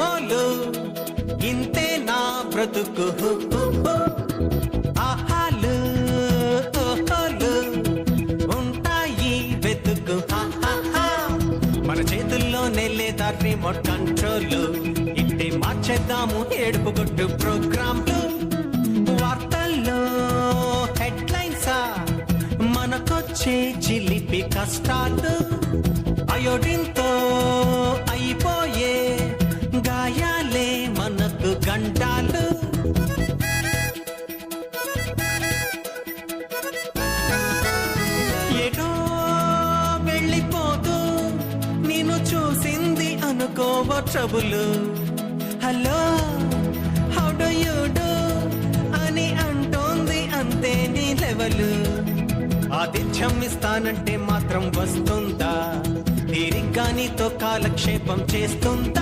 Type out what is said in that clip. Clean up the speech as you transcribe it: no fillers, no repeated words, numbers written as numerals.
మామూలు ఇంతే నా బ్రతుకు ఆహాలు ఓహోలు ఉంటాయి వెతుకు మన చేతుల్లోనే లేదా రిమోట్ కంట్రోల్ ఇంటే మార్చేద్దాము ఏడుపు కొట్టు ప్రోగ్రాంలు వార్తల్లో హెడ్లైన్సా మనకొచ్చే చిలిపి కష్టాలు అయోడిన్తో అయిపోయే గాయాలే మనకు గంటాలు ఏటో వెళ్ళిపోతూ నేను చూసింది అనుకోవో trouble hello how do you do అని అంటోంది అంతే నీ లెవెలు ఆతిథ్యం ఇస్తానంటే మాత్రం వస్తుందా తీరిగ్గా నీతో కాలక్షేపం చేస్తుందా